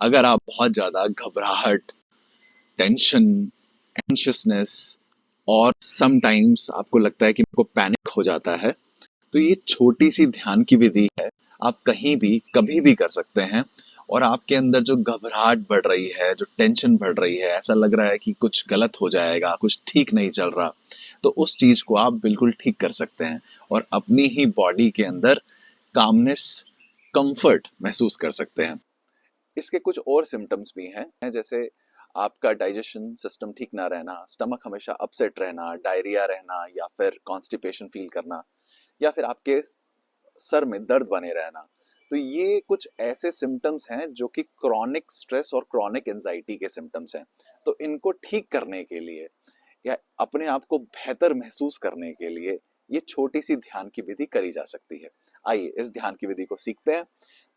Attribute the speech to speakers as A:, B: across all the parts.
A: अगर आप बहुत ज्यादा घबराहट, टेंशन, एंशियसनेस और समटाइम्स आपको लगता है कि मेरे को पैनिक हो जाता है, तो ये छोटी सी ध्यान की विधि है। आप कहीं भी कभी भी कर सकते हैं। और आपके अंदर जो घबराहट बढ़ रही है, जो टेंशन बढ़ रही है, ऐसा लग रहा है कि कुछ गलत हो जाएगा, कुछ ठीक नहीं चल रहा, तो उस चीज को आप बिल्कुल ठीक कर सकते हैं और अपनी ही बॉडी के अंदर कामनेस, कंफर्ट महसूस कर सकते हैं। इसके कुछ और सिम्टम्स भी हैं, जैसे आपका डाइजेशन सिस्टम ठीक ना रहना, स्टमक हमेशा अपसेट रहना, डायरिया रहना, या फिर कॉन्स्टिपेशन फील करना, या फिर आपके सर में दर्द बने रहना। तो ये कुछ ऐसे सिम्टम्स हैं जो कि क्रॉनिक स्ट्रेस और क्रॉनिक एंजाइटी के सिम्टम्स हैं। तो इनको ठीक करने के लिए या अपने आप को बेहतर महसूस करने के लिए ये छोटी सी ध्यान की विधि करी जा सकती है। आइए इस ध्यान की विधि को सीखते हैं।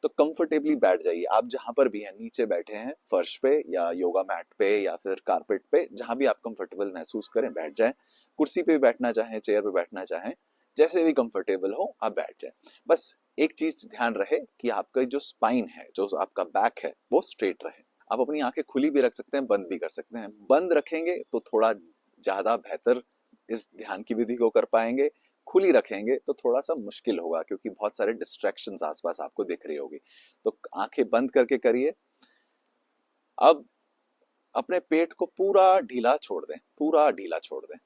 A: तो कंफर्टेबली बैठ जाइए, आप जहां पर भी हैं, नीचे बैठे हैं फर्श पे या योगा मैट पे या फिर कारपेट पे, जहां भी आप कंफर्टेबल महसूस करें बैठ जाएं। कुर्सी पे बैठना चाहें, चेयर पे बैठना चाहें, जैसे भी कंफर्टेबल हो आप बैठ जाएं। बस एक चीज ध्यान रहे कि आपका जो स्पाइन है, जो आपका बैक है, वो स्ट्रेट रहे। आप अपनी आंखें खुली भी रख सकते हैं, बंद भी कर सकते हैं। बंद रखेंगे तो थोड़ा ज्यादा बेहतर इस ध्यान की विधि को कर पाएंगे। खुली रखेंगे तो थोड़ा सा मुश्किल होगा, क्योंकि बहुत सारे डिस्ट्रैक्शंस आसपास आपको दिख रही होगी। तो आंखें बंद करके करिए। अब अपने पेट को पूरा ढीला छोड़ दें, पूरा ढीला छोड़ दें,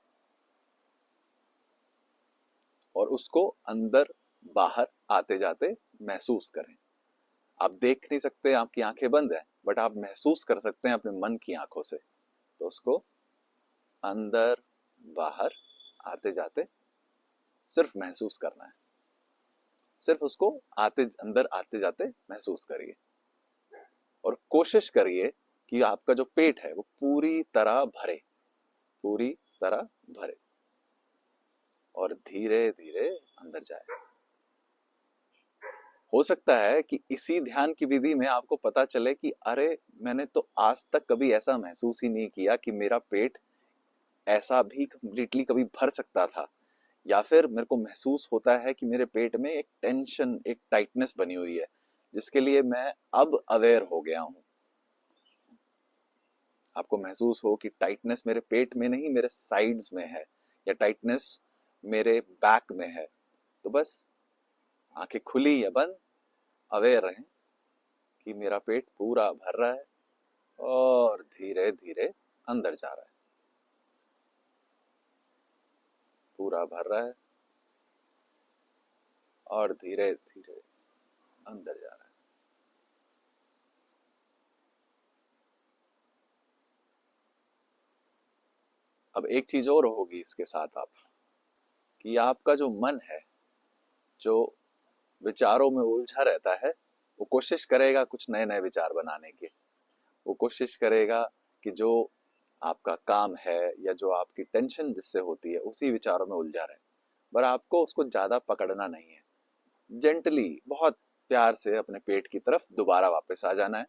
A: और उसको अंदर बाहर आते जाते महसूस करें। आप देख नहीं सकते, आपकी आंखें बंद हैं, बट आप महसूस कर सकते हैं अपने मन की आंखों से। तो उसको अंदर बाहर आते जाते सिर्फ महसूस करना है। सिर्फ उसको अंदर आते जाते महसूस करिए और कोशिश करिए कि आपका जो पेट है वो पूरी तरह भरे, पूरी तरह भरे, और धीरे धीरे अंदर जाए। हो सकता है कि इसी ध्यान की विधि में आपको पता चले कि अरे, मैंने तो आज तक कभी ऐसा महसूस ही नहीं किया कि मेरा पेट ऐसा भी कंप्लीटली कभी भर सकता था। या फिर मेरे को महसूस होता है कि मेरे पेट में एक टेंशन, एक टाइटनेस बनी हुई है, जिसके लिए मैं अब अवेयर हो गया हूं। आपको महसूस हो कि टाइटनेस मेरे पेट में नहीं, मेरे साइड्स में है, या टाइटनेस मेरे बैक में है, तो बस आंखें खुली या बंद, अवेयर रहें कि मेरा पेट पूरा भर रहा है और धीरे धीरे अंदर जा रहा है। पूरा भर रहा है और धीरे धीरे अंदर जा रहा है। अब एक चीज और होगी इसके साथ, आप कि आपका जो मन है, जो विचारों में उलझा रहता है, वो कोशिश करेगा कुछ नए नए विचार बनाने की। वो कोशिश करेगा कि जो आपका काम है या जो आपकी टेंशन जिससे होती है उसी विचारों में उलझा रहे। पर आपको उसको ज्यादा पकड़ना नहीं है। जेंटली, बहुत प्यार से अपने पेट की तरफ दोबारा वापस आ जाना है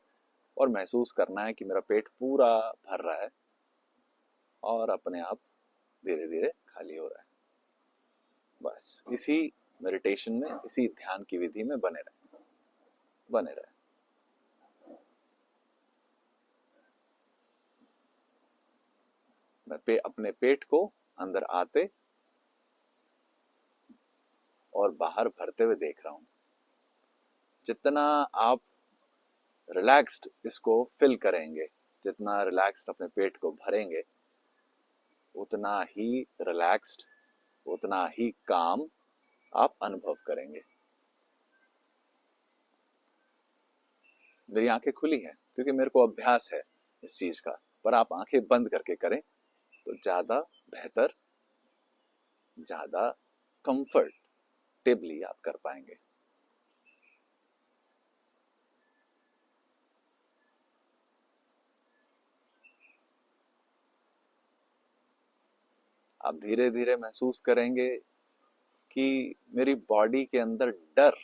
A: और महसूस करना है कि मेरा पेट पूरा भर रहा है और अपने आप धीरे धीरे खाली हो रहा है। बस इसी मेडिटेशन में, इसी ध्यान की विधि में बने रहे, बने रहे। मैं अपने पेट को अंदर आते और बाहर भरते हुए देख रहा हूं। जितना आप रिलैक्स्ड इसको फिल करेंगे, जितना रिलैक्स्ड अपने पेट को भरेंगे, उतना ही रिलैक्स्ड, उतना ही काम आप अनुभव करेंगे। मेरी आंखें खुली हैं क्योंकि मेरे को अभ्यास है इस चीज का, पर आप आंखें बंद करके करें तो ज्यादा बेहतर, ज्यादा कंफर्टेबली आप कर पाएंगे। आप धीरे धीरे महसूस करेंगे कि मेरी बॉडी के अंदर डर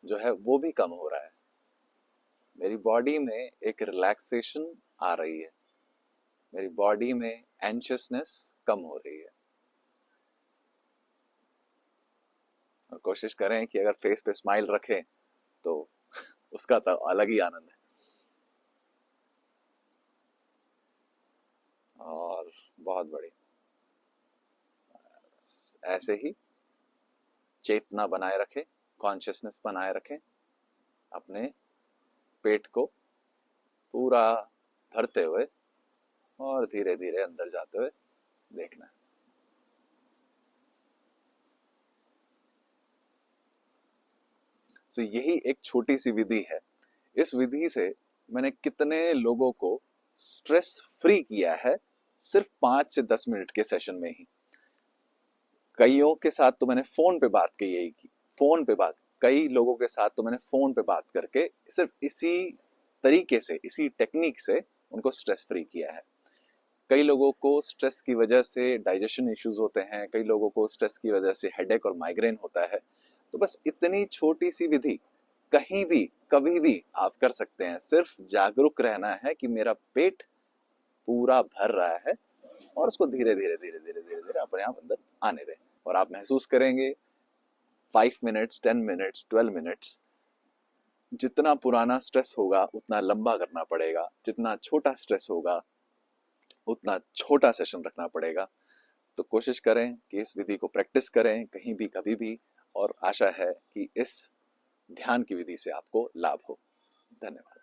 A: जो है वो भी कम हो रहा है। मेरी बॉडी में एक रिलैक्सेशन आ रही है। मेरी बॉडी में एंशियसनेस कम हो रही है। और कोशिश करें कि अगर फेस पे स्माइल रखें तो उसका तो अलग ही आनंद है। बहुत बढ़िया। ऐसे ही चेतना बनाए रखें, कॉन्शियसनेस बनाए रखें, अपने पेट को पूरा भरते हुए और धीरे धीरे अंदर जाते हुए देखना है। तो यही एक छोटी सी विधि है। इस विधि से मैंने कितने लोगों को स्ट्रेस फ्री किया है, सिर्फ 5 से 10 मिनट के सेशन में ही। कईयों के साथ तो मैंने फोन पे बात की, यही की फोन पे बात, कई लोगों के साथ तो मैंने फोन पे बात करके सिर्फ इसी तरीके से, इसी टेक्निक से उनको स्ट्रेस फ्री किया है। कई लोगों को स्ट्रेस की वजह से डाइजेशन इश्यूज होते हैं, कई लोगों को स्ट्रेस की वजह से हेडेक और माइग्रेन होता है। तो बस इतनी छोटी सी विधि कहीं भी कभी भी आप कर सकते हैं। सिर्फ जागरूक रहना है कि मेरा पेट पूरा भर रहा है, और उसको धीरे धीरे धीरे धीरे धीरे धीरे अपने आप अंदर आने दें। और आप महसूस करेंगे 5 मिनट्स, 10 मिनट्स, 12 मिनट्स, जितना पुराना स्ट्रेस होगा उतना लंबा करना पड़ेगा, जितना छोटा स्ट्रेस होगा उतना छोटा सेशन रखना पड़ेगा। तो कोशिश करें कि इस विधि को प्रैक्टिस करें कहीं भी कभी भी, और आशा है कि इस ध्यान की विधि से आपको लाभ हो। धन्यवाद।